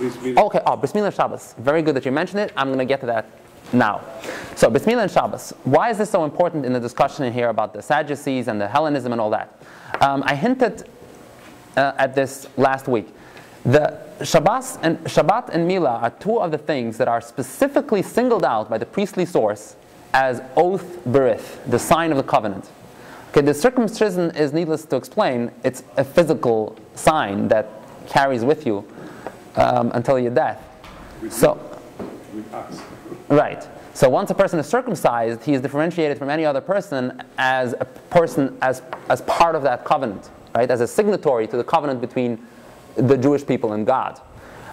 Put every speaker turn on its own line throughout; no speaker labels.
Okay, Bris Milah and Shabbos. Very good that you mentioned it. I'm going to get to that now. So, Bris Milah and Shabbos. Why is this so important in the discussion in here about the Sadducees and the Hellenism and all that? I hinted at this last week. The Shabbat and Milah are two of the things that are specifically singled out by the priestly source as oath berith, the sign of the covenant. Okay, the circumcision is needless to explain. It's a physical sign that carries with you until your death. With us. Right. So once a person is circumcised, he is differentiated from any other person as part of that covenant, right? As a signatory to the covenant between the Jewish people and God.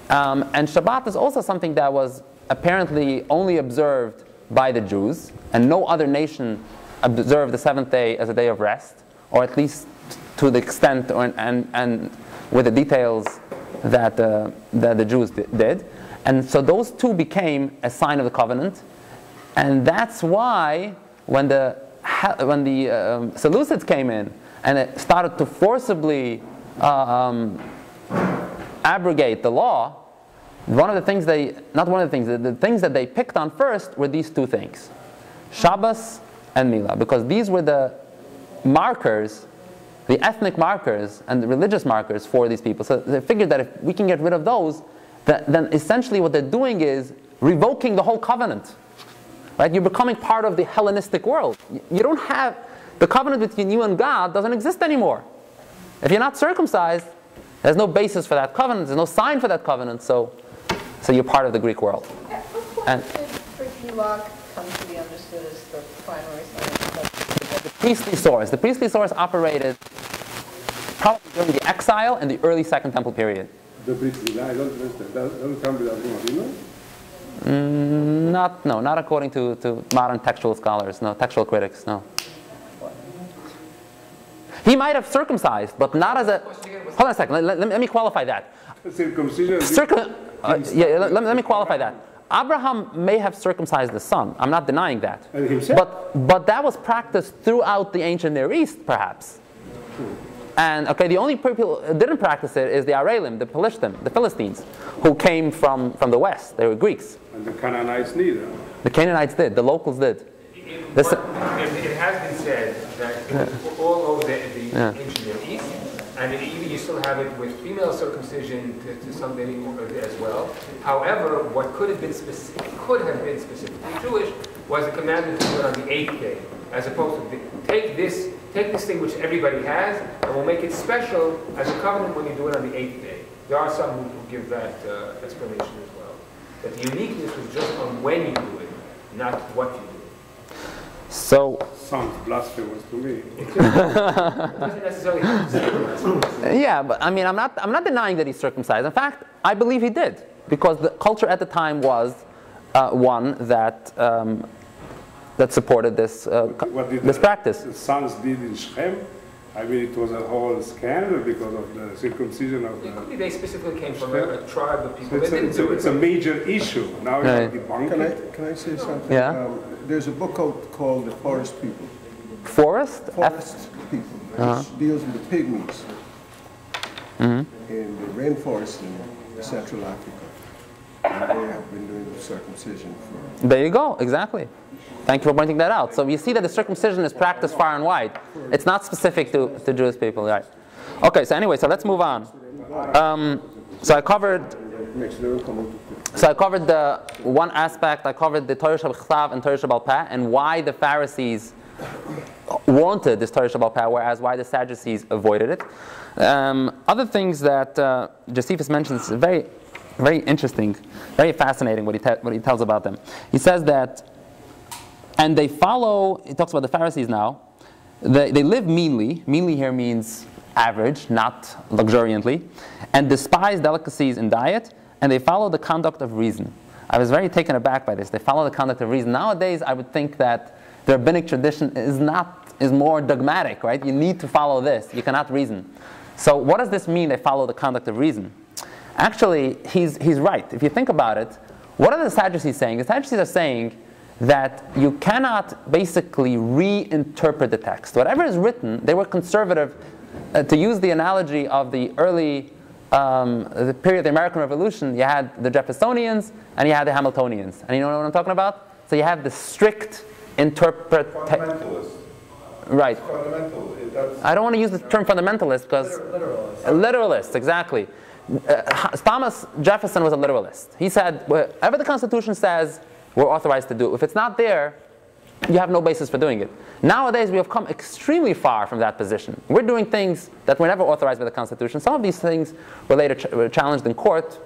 And Shabbat is also something that was apparently only observed by the Jews, and no other nation observed the seventh day as a day of rest, or at least to the extent and with the details that the Jews did. And so those two became a sign of the covenant, and that's why when the Sadducees came in and it started to forcibly abrogate the law, the things that they picked on first were these two things, Shabbos and Milah, because these were the markers, the ethnic markers and the religious markers for these people. So they figured that if we can get rid of those, then essentially what they're doing is revoking the whole covenant. Right? You're becoming part of the Hellenistic world. You don't have, the covenant between you and God doesn't exist anymore. If you're not circumcised, there's no basis for that covenant, there's no sign for that covenant, so you're part of the Greek world.
At what point did Elok come to be understood as the primary sign?
The priestly source. The priestly source operated probably during the exile and the early Second Temple period.
The priestly, I don't understand. Doesn't come without Rimavino?
Not according to modern textual scholars, no, textual critics, no. He might have circumcised, but not as a... Hold on a second, let me qualify that.
Circumcision...
Let me qualify that. Abraham may have circumcised the son. I'm not denying that.
And himself?
But that was practiced throughout the ancient Near East, perhaps. And the only people who didn't practice it is the Aralim, the Pelishtim, the Philistines, who came from the west. They were Greeks.
And the Canaanites neither.
The Canaanites did. The locals did.
It has been said that all over the ancient Near East, and even you still have it with female circumcision to some degree as well. However, what could have been specifically Jewish was a commandment to do it on the 8th day, as opposed to take this thing which everybody has, and we'll make it special as a covenant when you do it on the 8th day. There are some who give that explanation as well. That the uniqueness was just on when you do it, not what you do.
So
sounds blasphemous to me.
It doesn't necessarily have to say blasphemous.
Yeah, but I mean, I'm not denying that he's circumcised. In fact, I believe he did, because the culture at the time was one that supported this this practice.
The sons did in Shechem. I mean, it was a whole scandal because of the circumcision of the...
It could be they specifically came from a tribe of people that didn't do it.
It's a major issue. Now you have debunked.
Can I say something?
Yeah.
There's a book called The Forest People.
Forest?
Forest People. Which deals with the pygmies in the rainforest in Central Africa. And they have been doing the circumcision for...
There you go, exactly. Thank you for pointing that out. So you see that the circumcision is practiced far and wide. It's not specific to Jewish people, right? Okay, so anyway, so let's move on. So I covered the one aspect. I covered the Torah Shabbat and Torah Shabbat Peh, and why the Pharisees wanted this Torah Shabbat Peh, whereas why the Sadducees avoided it. Other things that Josephus mentions, very, very interesting, very fascinating what he tells about them. He says that, and they follow, he talks about the Pharisees now, they live meanly. Meanly here means average, not luxuriantly, and despise delicacies in diet, and they follow the conduct of reason. I was very taken aback by this. They follow the conduct of reason. Nowadays, I would think that the rabbinic tradition is more dogmatic, right? You need to follow this. You cannot reason. So what does this mean, they follow the conduct of reason? Actually, he's right. If you think about it, what are the Sadducees saying? The Sadducees are saying that you cannot basically reinterpret the text. Whatever is written, they were conservative. To use the analogy of the early the period of the American Revolution, you had the Jeffersonians and you had the Hamiltonians. And you know what I'm talking about? So you have the strict
Fundamentalist.
Right.
Fundamental.
I don't want to use the term fundamentalist because...
Literalist.
A literalist, exactly. Thomas Jefferson was a literalist. He said, whatever the Constitution says, we're authorized to do. If it's not there, you have no basis for doing it. Nowadays, we have come extremely far from that position. We're doing things that were never authorized by the Constitution. Some of these things were later challenged in court,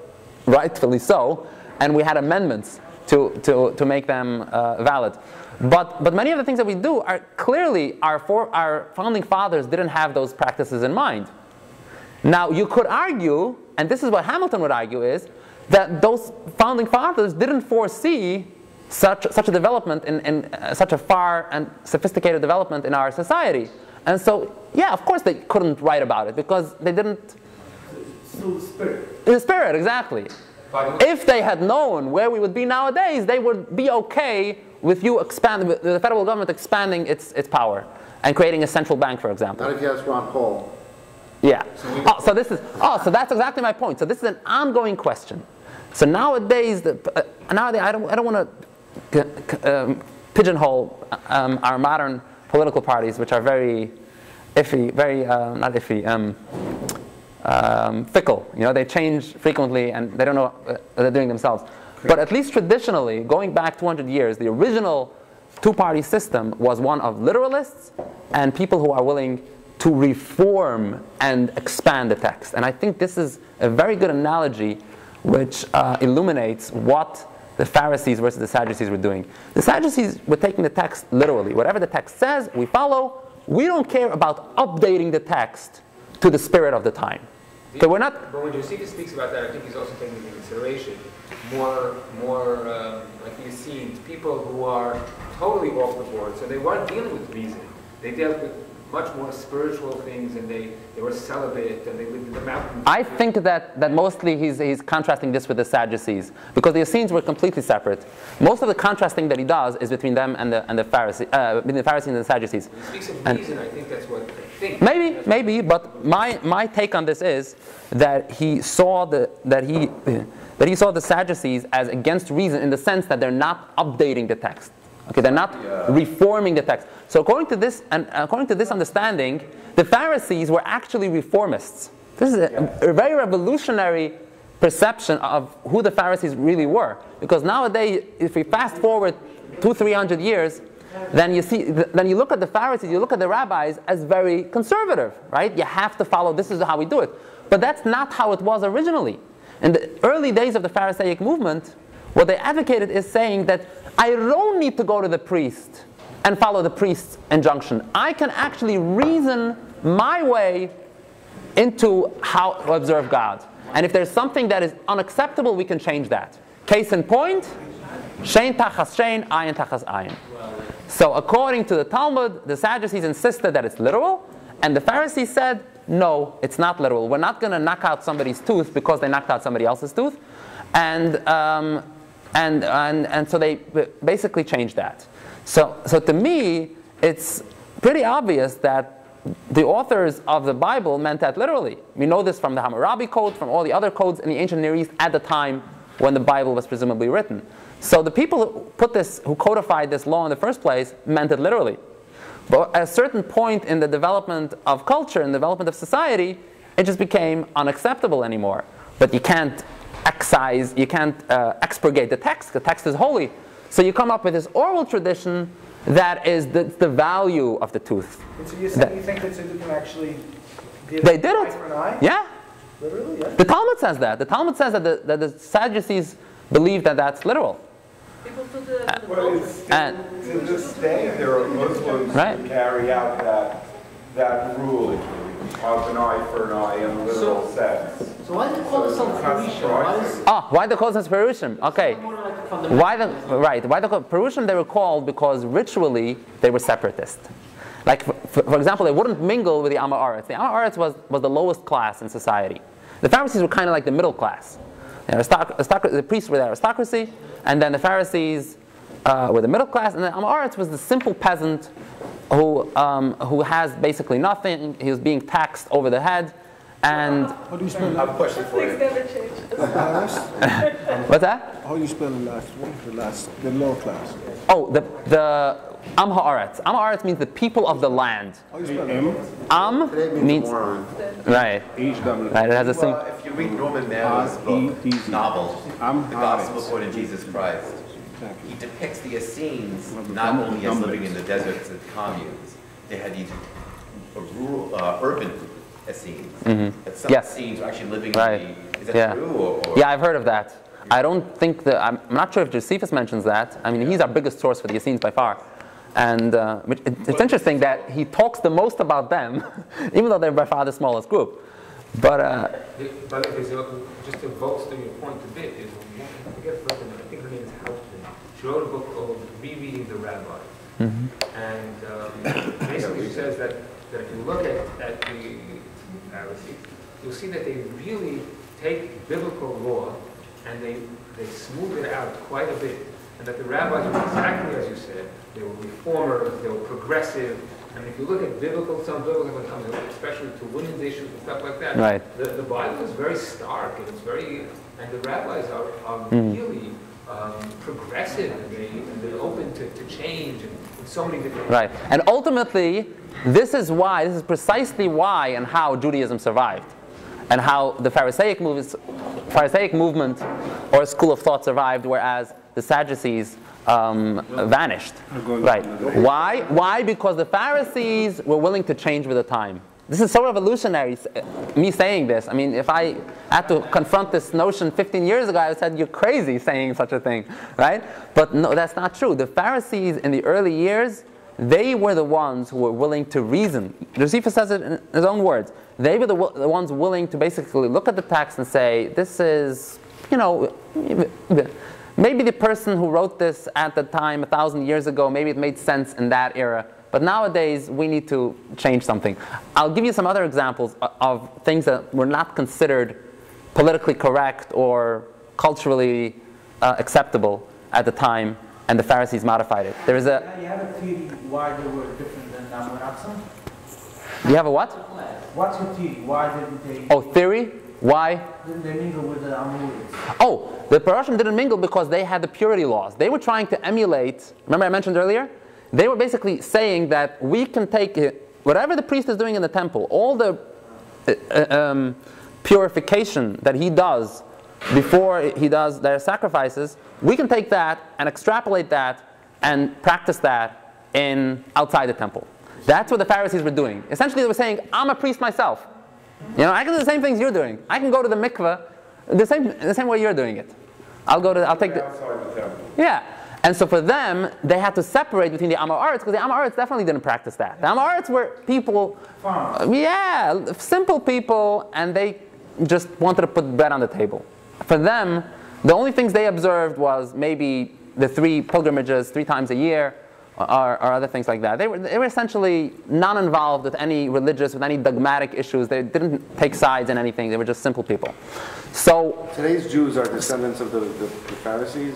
rightfully so, and we had amendments to make them valid. But many of the things that we do are clearly, our founding fathers didn't have those practices in mind. Now, you could argue, and this is what Hamilton would argue, is that those founding fathers didn't foresee such a development in such a far and sophisticated development in our society. And so, yeah, of course they couldn't write about it because they didn't...
Still the spirit.
The spirit, exactly. If they had known where we would be nowadays, they would be okay with you expanding, the federal government expanding its power and creating a central bank, for example.
Not if you ask Ron Paul.
Yeah. So that's exactly my point. So this is an ongoing question. So nowadays, I don't want to pigeonhole our modern political parties, which are very iffy, very not iffy, fickle. You know, they change frequently, and they don't know what they're doing themselves. But at least traditionally, going back 200 years, the original two-party system was one of literalists and people who are willing to reform and expand the text. And I think this is a very good analogy which illuminates what the Pharisees versus the Sadducees were doing. The Sadducees were taking the text literally. Whatever the text says, we follow. We don't care about updating the text to the spirit of the time. So we're not...
But when Josephus speaks about that, I think he's also taking into consideration more like you've seen, people who are totally off the board. So they weren't dealing with reason. They dealt with much more spiritual things, and they were celibate, and they lived in the mountains.
I think that mostly he's contrasting this with the Sadducees, because the Essenes were completely separate. Most of the contrasting that he does is between them and the Pharisees, between the Pharisees and the Sadducees.
When he speaks of reason, I think that's what I think.
Maybe, but my take on this is that he saw the Sadducees as against reason in the sense that they're not updating the text. Okay, they're not reforming the text. So according to this understanding, the Pharisees were actually reformists. This is a very revolutionary perception of who the Pharisees really were. Because nowadays, if we fast forward 200-300 years, then you look at the Pharisees, you look at the rabbis as very conservative, right? You have to follow, this is how we do it. But that's not how it was originally. In the early days of the Pharisaic movement, what they advocated is saying that I don't need to go to the priest and follow the priest's injunction. I can actually reason my way into how to observe God. And if there's something that is unacceptable, we can change that. Case in point, shein tachas shein, ayin tachas ayin. So according to the Talmud, the Sadducees insisted that it's literal, and the Pharisees said, no, it's not literal. We're not going to knock out somebody's tooth because they knocked out somebody else's tooth. And so they basically changed that. So to me, it's pretty obvious that the authors of the Bible meant that literally. We know this from the Hammurabi Code, from all the other codes in the ancient Near East at the time when the Bible was presumably written. So the people who codified this law in the first place meant it literally. But at a certain point in the development of culture and development of society, it just became unacceptable anymore. But you can't expurgate the text. The text is holy. So you come up with this oral tradition that is the value of the tooth.
And so you think that Tziduk can actually give
they did
eye
it.
for an eye?
Yeah.
Literally, yeah.
The Talmud says that. The Talmud says that the Sadducees believe that that's literal.
People do the
Well, it's to this day, there are Muslims who carry out that rule of an eye for an eye in the literal sense.
So why do they call themselves Perushim?
Why they call themselves Perushim? Okay. Why the Perushim they were called because ritually they were separatist. Like for example, they wouldn't mingle with the Amma Aretz. The Amma Aretz was the lowest class in society. The Pharisees were kind of like the middle class. The priests were the aristocracy, and then the Pharisees were the middle class, and the Amma Aretz was the simple peasant who has basically nothing. He was being taxed over the head, And
How do you spell
I have a
that?
question for
Things
you.
never change.
what's that?
How do you spell the last one? The lower class.
Oh, the Am Haaretz. Am Haaretz means the people of the land.
How do you spell that?
Am means right. Right. It has a
Well, if you read Norman Mailer's book, novel, The Gospel According to Jesus Christ, he depicts the Essenes not only as living in the deserts and communes, they had these rural, urban Essenes. That some
Yes.
Essenes were actually living
Right.
in the, is that
Yeah.
true? Or?
Yeah, I've heard of that. I don't think that, I'm not sure if Josephus mentions that. I mean, he's our biggest source for the Essenes by far. And it's interesting that he talks the most about them, even though they're by far the smallest group. But
just to bolster your point a bit, is I forget her name, I think her name is Hauptmann. She wrote a book called Rereading the Rabbi. And basically she says that if you look at the Pharisees, you'll see that they really take biblical law and they smooth it out quite a bit. And that the rabbis were exactly as you said. They were reformers, they were progressive. And if you look at some biblical when it comes especially to women's issues and stuff like that,
Right.
the Bible is very stark and it's very, and the rabbis are really progressive and they're open to change and so many different
right. And ultimately, this is precisely why and how Judaism survived. And how the Pharisaic movement or school of thought survived, whereas the Sadducees vanished. Right. Why? Why? Because the Pharisees were willing to change with the time. This is so revolutionary, me saying this. I mean, if I had to confront this notion 15 years ago, I would have said, you're crazy saying such a thing, right? But no, that's not true. The Pharisees in the early years, they were the ones who were willing to reason. Josephus says it in his own words. They were the ones willing to basically look at the text and say, this is, maybe the person who wrote this at the time, 1,000 years ago, maybe it made sense in that era. But nowadays, we need to change something. I'll give you some other examples of things that were not considered politically correct or culturally acceptable at the time, and the Pharisees modified it. There is a...
You have a theory why they were different than Amoraxim?
You have a what?
What's your theory? Why didn't they...
Oh, theory? Why?
Didn't they mingle with the Amorites?
Oh, the Parashim didn't mingle because they had the purity laws. They were trying to emulate, remember I mentioned earlier? They were basically saying that we can take whatever the priest is doing in the temple, all the purification that he does before he does their sacrifices, we can take that and extrapolate that and practice that outside the temple. That's what the Pharisees were doing. Essentially they were saying, I'm a priest myself. I can do the same things you're doing. I can go to the mikveh the same way you're doing it. I'll take the...
Outside the temple.
Yeah. And so for them, they had to separate between the Amorates, because the Amorates definitely didn't practice that. The Amorates were people, simple people, and they just wanted to put bread on the table. For them, the only things they observed was maybe the 3 pilgrimages 3 times a year, or other things like that. They were essentially non-involved with any dogmatic issues. They didn't take sides in anything. They were just simple people. So
Today's Jews are descendants of the Pharisees?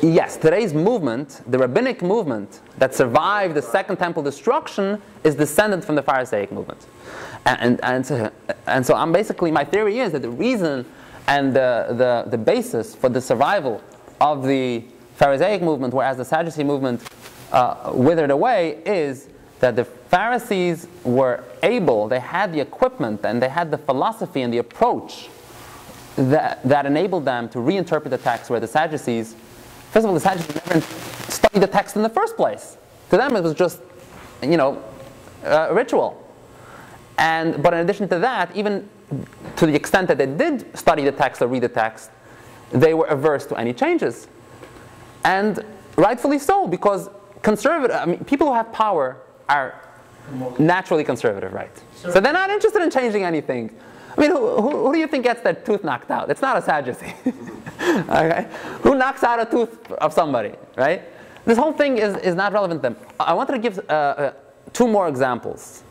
yes, today's movement, the rabbinic movement that survived the Second Temple destruction, is descendant from the Pharisaic movement. And so I'm basically, my theory is that the reason and the basis for the survival of the Pharisaic movement, whereas the Sadducee movement withered away, is that the Pharisees were able, they had the equipment and they had the philosophy and the approach that enabled them to reinterpret the text, where the Sadducees, first of all, the Sadducees never studied the text in the first place. To them it was just, ritual. But in addition to that, even to the extent that they did study the text or read the text, they were averse to any changes. And rightfully so, because people who have power are naturally conservative, right? So they're not interested in changing anything. I mean, who do you think gets their tooth knocked out? It's not a Sadducee. Okay? Who knocks out a tooth of somebody, right? This whole thing is not relevant to them. I wanted to give 2 more examples.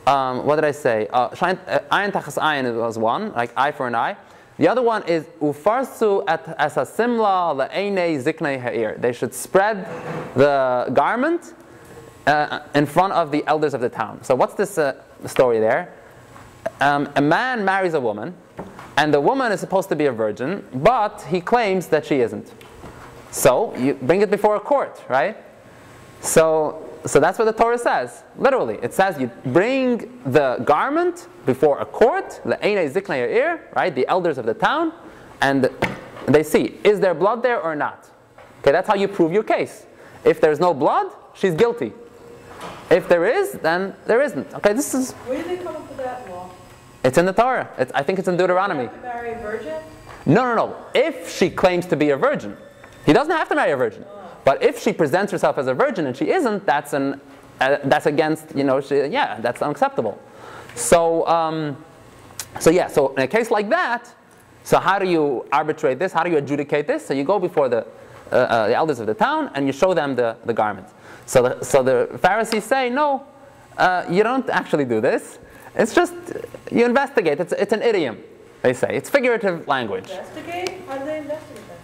What did I say? Ayin tachas ayin was one, like eye for an eye. The other one is ufarsu as a simla le'einei ziknei ha'ir. They should spread the garment in front of the elders of the town. So what's this story there? a man marries a woman, and the woman is supposed to be a virgin, but he claims that she isn't. So you bring it before a court, right? So that's what the Torah says. Literally, it says you bring the garment before a court, le'enei ziknei ha'ir, right? The elders of the town, and they see, is there blood there or not? Okay, that's how you prove your case. If there's no blood, she's guilty. If there is, then there isn't. Okay, this is.
Where did they come up with that law?
It's in the Torah. I think it's in Deuteronomy.
You have to marry a virgin?
No. If she claims to be a virgin, he doesn't have to marry a virgin. But if she presents herself as a virgin and she isn't, that's against, that's unacceptable. So in a case like that, so how do you arbitrate this? How do you adjudicate this? So you go before the elders of the town and you show them the garment. So the Pharisees say, no, you don't actually do this. It's just, you investigate. It's an idiom, they say. It's figurative language.
Investigate? How do they investigate that?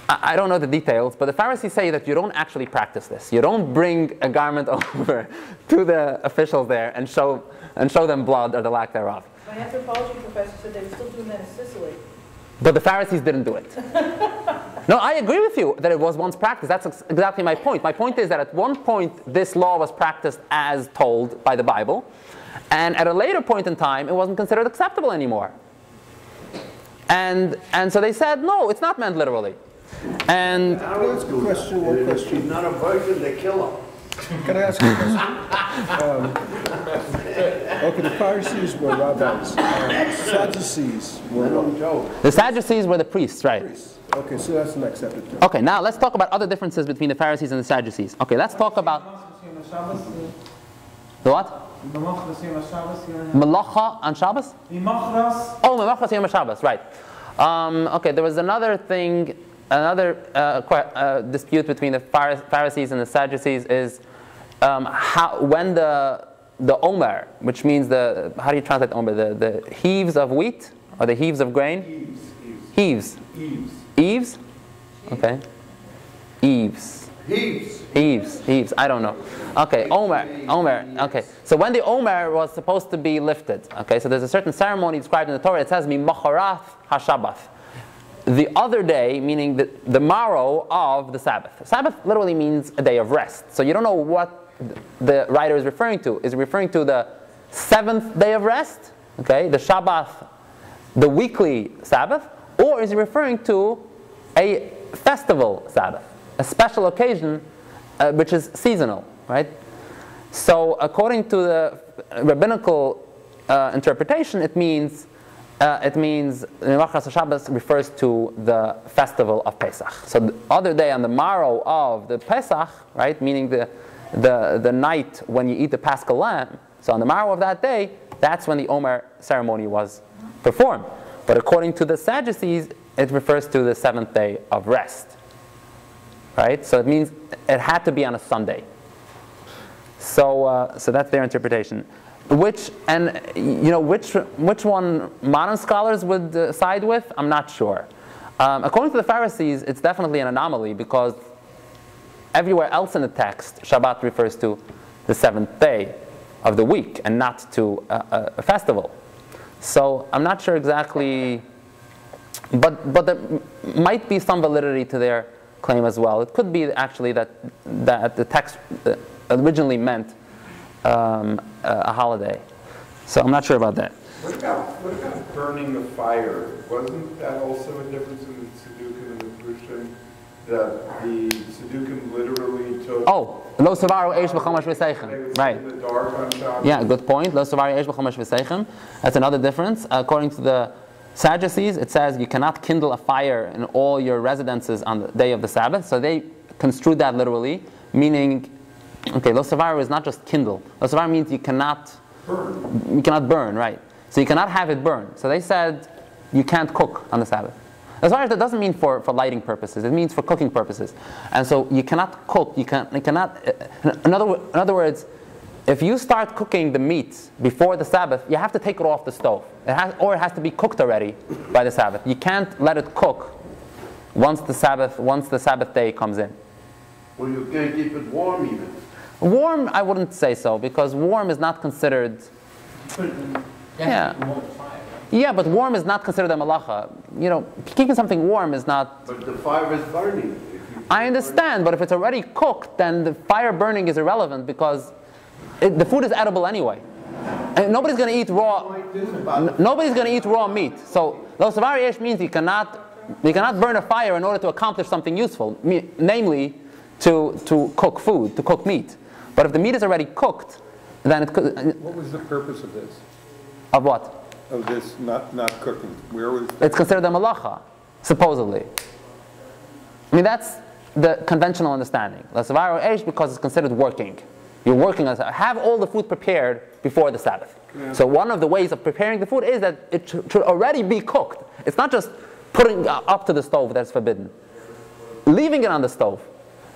I don't know the details, but the Pharisees say that you don't actually practice this. You don't bring a garment over to the officials there and show them blood or the lack thereof.
My anthropology professor said they were still doing that in Sicily.
But the Pharisees didn't do it. No, I agree with you that it was once practiced. That's exactly my point. My point is that at one point this law was practiced as told by the Bible, and at a later point in time it wasn't considered acceptable anymore. And so they said, no, it's not meant literally. And
can I ask a question? One question.
She's not a virgin, they kill her.
Can I ask a question? Okay, the Pharisees were rabbis. Sadducees were what?
The Sadducees were the priests, right?
Priests. Okay, so that's an accepted term.
Okay, now let's talk about other differences between the Pharisees and the Sadducees. Okay, let's talk about the what? Malacha on Shabbos? Oh, Malachas Yom HaShabbos, right. Okay, there was another thing, dispute between the Pharisees and the Sadducees is when the omer, which means how do you translate omer? The heaves of wheat or the heaves of grain? Heaves. Eaves? Okay. Eaves. Heaves. I don't know. Okay, Omer. Okay, so when the Omer was supposed to be lifted, okay, so there's a certain ceremony described in the Torah. It says Mimachorath HaShabbath. The other day, meaning the morrow of the Sabbath. Sabbath literally means a day of rest. So you don't know what the writer is referring to. Is he referring to the seventh day of rest? Okay, the Shabbat, the weekly Sabbath, or is he referring to a festival Sabbath, a special occasion which is seasonal, right? So according to the rabbinical interpretation, it means Malachas Shabbos refers to the festival of Pesach. So the other day on the morrow of the Pesach, right, meaning the night when you eat the Paschal lamb. So on the morrow of that day, that's when the Omer ceremony was performed. But according to the Sadducees, it refers to the seventh day of rest. Right? So it means it had to be on a Sunday. So that's their interpretation. Which one modern scholars would side with, I'm not sure. According to the Pharisees, it's definitely an anomaly because everywhere else in the text, Shabbat refers to the seventh day of the week and not to a festival. So I'm not sure exactly, but there might be some validity to their claim as well. It could be actually that the text originally meant a holiday. So I'm not sure about that.
What about burning the fire? Wasn't that also a difference in the Sadducees and the Christian? That the Sadducees literally took...
Oh, lo savaru eish b'chomash v'seichem. Right.
In the dark on Shabbos.
Yeah, good point. Lo savaru eish b'chomash v'seichem. That's another difference. According to the Sadducees, it says you cannot kindle a fire in all your residences on the day of the Sabbath. So they construed that literally, meaning, okay, lo savaru is not just kindle. Lo savaru means you cannot burn. You cannot burn, right? So you cannot have it burn. So they said you can't cook on the Sabbath. As far as that doesn't mean for lighting purposes, it means for cooking purposes. And so you cannot cook, you cannot, in other words, if you start cooking the meat before the Sabbath, you have to take it off the stove. It has to be cooked already by the Sabbath. You can't let it cook once the Sabbath day comes in.
Well, you can't keep it warm even.
Warm, I wouldn't say so, because warm is not considered... Yeah. Yeah, but warm is not considered a malacha. You know, keeping something warm is not...
But the fire is burning.
I understand, but if it's already cooked, then the fire burning is irrelevant because the food is edible anyway. And nobody's going to eat raw... Nobody's going to eat raw meat. So, lo savari yesh means you cannot burn a fire in order to accomplish something useful, namely to cook food, to cook meat. But if the meat is already cooked, then it could...
What was the purpose of this?
Of what?
Of this not cooking? Where was
It's considered a malacha, supposedly. I mean, that's the conventional understanding. L'savaro eish because it's considered working. You're working on Sabbath. Have all the food prepared before the Sabbath. Yeah. So one of the ways of preparing the food is that it should already be cooked. It's not just putting up to the stove that's forbidden. Leaving it on the stove,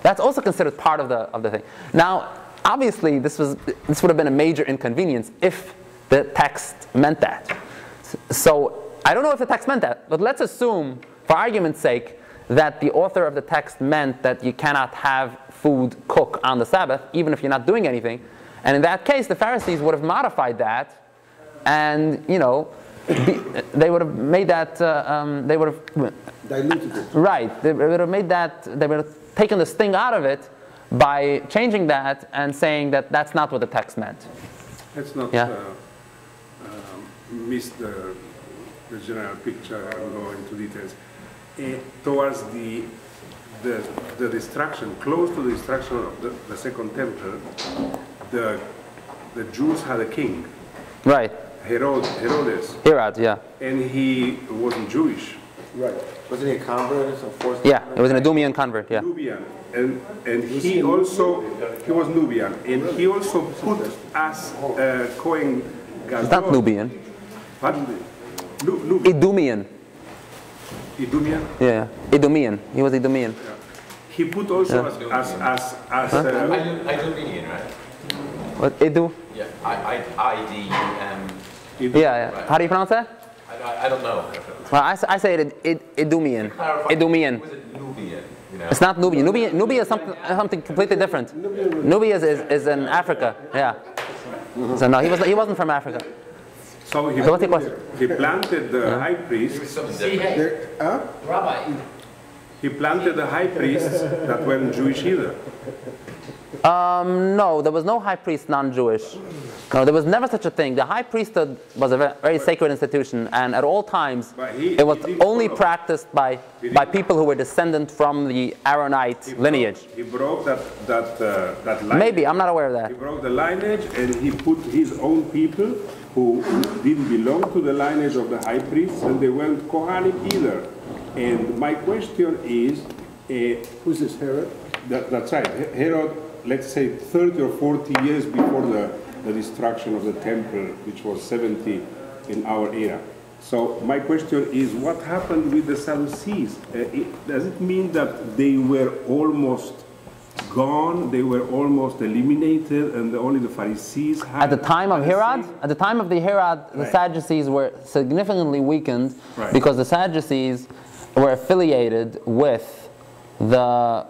that's also considered part of the thing. Now, obviously, this would have been a major inconvenience if the text meant that. So I don't know if the text meant that, but let's assume, for argument's sake, that the author of the text meant that you cannot have food cook on the Sabbath, even if you're not doing anything. And in that case, the Pharisees would have modified that, and they would have made that. They would have
diluted it.
Right. They would have made that. They would have taken the sting out of it by changing that and saying that that's not what the text meant.
Let's not miss the general picture and go into details. Towards the destruction, close to the destruction of the second temple, the Jews had a king.
Right.
Herodes.
Herod, yeah.
And he wasn't Jewish.
Right. Wasn't he a convert?
Yeah, he was an Idumean convert, yeah.
Nubian. And he was Nubian. And he also put us Kohen Gadol.
He's not Nubian.
What?
Idumean.
Idumean?
Yeah, Idumean. He was Idumean.
Yeah. He put also as
Idumean, right?
What? Idu?
Yeah, I-D-U-M.
Yeah.
Right.
How do you pronounce that?
I don't know.
Well, I say it Idumean. Idumean.
Was it Nubian?
It's not Nubian. Nubia is something completely different. Nubia is in Africa. Yeah. So no, he wasn't from Africa.
So he planted the high priest.
Rabbi.
He planted the high priests that weren't Jewish either.
No, there was no high priest non-Jewish. No, there was never such a thing. The high priesthood was a very sacred institution, and at all times it was only practiced by people who were descendant from the Aaronite lineage.
He broke that lineage.
Maybe, I'm not aware of that.
He broke the lineage and he put his own people who didn't belong to the lineage of the high priests, and they weren't Kohanic either. And my question is,
who's this, Herod?
That's right. Herod, let's say 30 or 40 years before the destruction of the temple, which was 70 in our era. So my question is, what happened with the Sadducees? Does it mean that they were almost gone, they were almost eliminated, and only the Pharisees had...
At the time of Herod? At the time of the Herod, the Sadducees were significantly weakened because the Sadducees were affiliated with the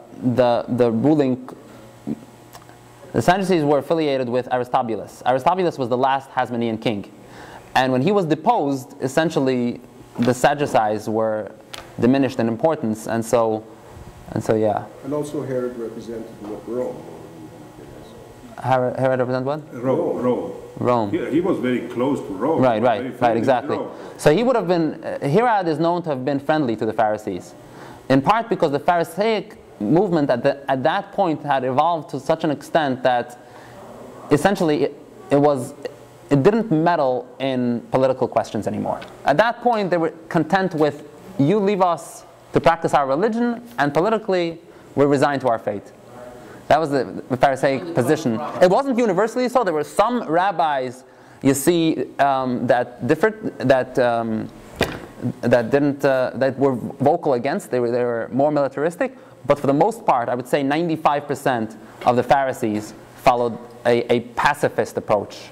ruling... The Sadducees were affiliated with Aristobulus. Aristobulus was the last Hasmonean king. And when he was deposed, essentially the Sadducees were diminished in importance, and so yeah.
And also Herod represented Rome.
Herod represented what?
Rome. He was very close to Rome.
Right, exactly. So he would have been, Herod is known to have been friendly to the Pharisees. In part because the Pharisaic movement at that point had evolved to such an extent that essentially it didn't meddle in political questions anymore. At that point they were content with, you leave us to practice our religion, and politically we're resigned to our fate. That was the Pharisaic position. It wasn't universally so. There were some rabbis, you see, that were vocal against. They were more militaristic. But for the most part, I would say 95% of the Pharisees followed a pacifist approach,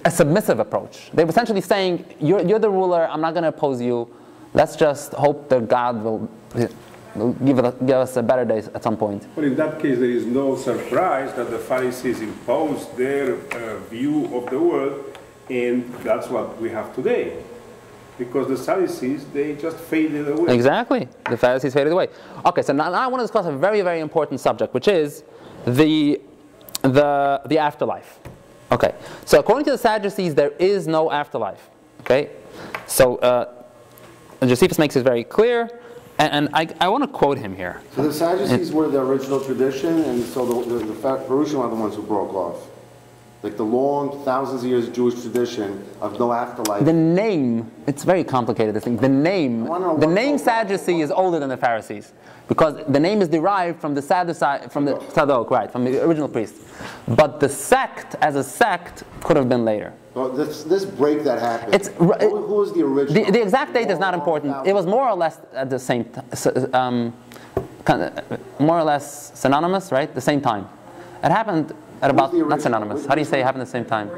a submissive approach. They were essentially saying, you're the ruler, I'm not going to oppose you. Let's just hope that God will give us a better day at some point.
Well, in that case, there is no surprise that the Pharisees imposed their view of the world And that's what we have today. Because the Sadducees, they just faded away.
Exactly. The Pharisees faded away. Okay, so now I want to discuss a very, very important subject, which is the afterlife. Okay, so according to the Sadducees, there is no afterlife. Okay, so Josephus makes it very clear, and I want to quote him here.
So the Sadducees were the original tradition, and so the Pharisees are the ones who broke off. Like the long, thousands of years Jewish tradition of no afterlife.
The name, it's very complicated, this thing. The name Sadducee is older than the Pharisees, because the name is derived from the Sadducee, from the Tzadok, right, from the original priest. But the sect, as a sect, could have been later.
Well, this break that happened, who was the original?
The exact date is not important. It was more or less at the same time, more or less synonymous, right? The same time. It happened at about, not synonymous. How do you say it happened at the same time?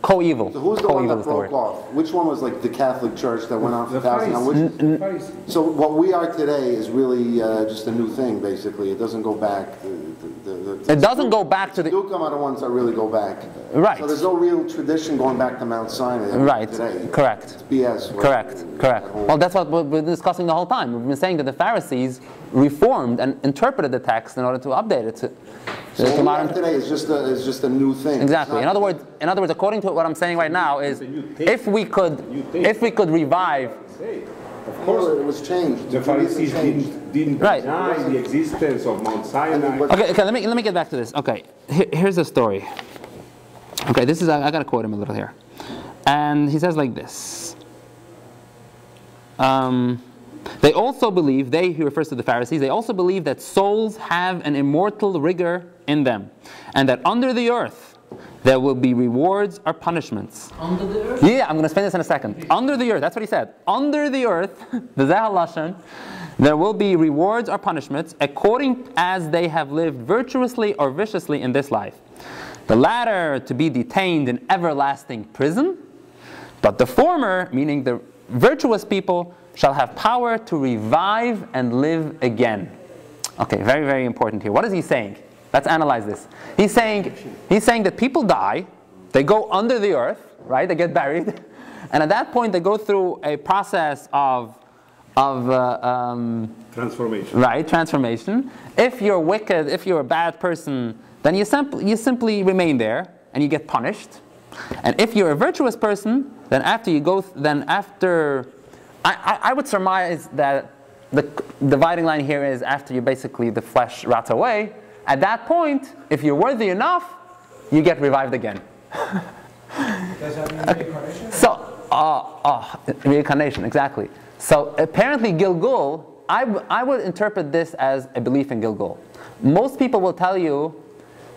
Co-evil.
So who's the one that broke off? Which one was like the Catholic Church that went on for thousands? So what we are today is really just a new thing, basically. It doesn't go back.
It doesn't go back to the...
Dukem are the ones that really go back.
Right.
So there's no real tradition going back to Mount Sinai.
Right.
Today.
Correct.
It's BS.
Correct. Well, that's what we've been discussing the whole time. We've been saying that the Pharisees reformed and interpreted the text in order to update it to modern.
Today is just a new thing.
Exactly. In other words, according to what I'm saying right now is, if we could revive.
Of course,
it was changed.
The Pharisees didn't deny the existence of Mount Sinai.
Okay. Let me get back to this. Okay. Here's the story. Okay. This is I gotta quote him a little here, and he says like this. They also believe, he refers to the Pharisees, they also believe that souls have an immortal rigor in them, and that under the earth there will be rewards or punishments.
Under the earth?
Yeah, I'm going to explain this in a second. Under the earth, that's what he said. Under the earth, the Zeh Lashon, there will be rewards or punishments according as they have lived virtuously or viciously in this life. The latter to be detained in everlasting prison, but the former, meaning the virtuous people, shall have power to revive and live again. Okay, very, very important here. What is he saying? Let's analyze this. He's saying that people die, they go under the earth, right? They get buried, and at that point they go through a process of
transformation.
Right, transformation. If you're wicked, if you're a bad person, then you simply remain there and you get punished. And if you're a virtuous person, then I would surmise that the dividing line here is after the flesh rots away. At that point, if you're worthy enough, you get revived again.
Does that mean reincarnation?
So, reincarnation, exactly. So apparently Gilgul, I would interpret this as a belief in Gilgul. Most people will tell you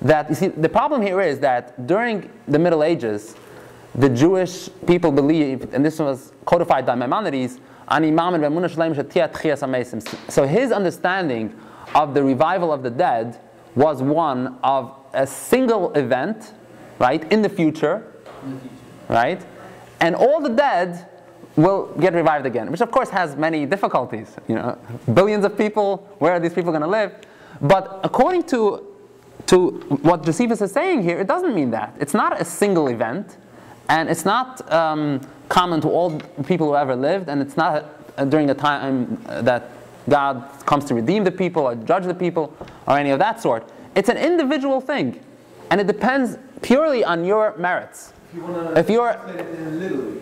that, you see, the problem here is that during the Middle Ages, the Jewish people believed, and this was codified by Maimonides, so his understanding of the revival of the dead was one of a single event, right, in the future, right, and all the dead will get revived again, which of course has many difficulties. You know, billions of people, where are these people going to live? But according to what Josephus is saying here, it doesn't mean that. It's not a single event, and it's not common to all people who ever lived, and it's not during a time that God comes to redeem the people or judge the people or any of that sort. It's an individual thing, and it depends purely on your merits.
If you want to translate it in literally.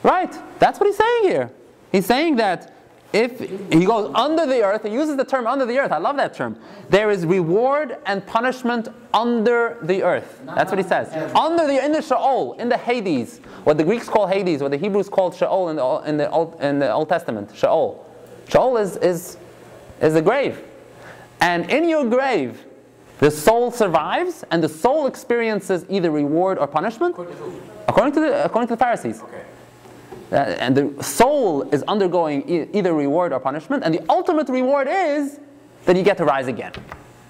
Right, that's what he's saying here. He's saying that if he goes under the earth, he uses the term under the earth, I love that term. There is reward and punishment under the earth. That's what he says. In the Sheol, in the Hades, what the Greeks call Hades, what the Hebrews called Sheol in the Old Testament, Sheol. Sheol is the grave. And in your grave, the soul survives, and the soul experiences either reward or punishment, according to the Pharisees.
Okay.
And the soul is undergoing either reward or punishment, and the ultimate reward is that you get to rise again.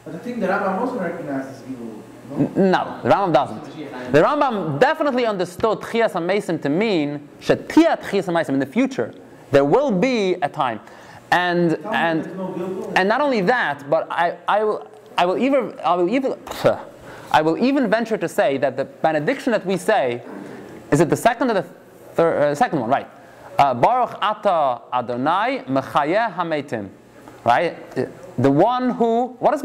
But the thing that Rambam also recognizes evil.
No, the Rambam doesn't. The Rambam definitely understood Tchias HaMeisim to mean Shetia Tchias HaMeisim, in the future. There will be a time. And not only that, but I will even I will even venture to say that the benediction that we say, is it the second or the third? Second one, right? Baruch Ata Adonai Mechayeh Hametim. Right? The one who, what is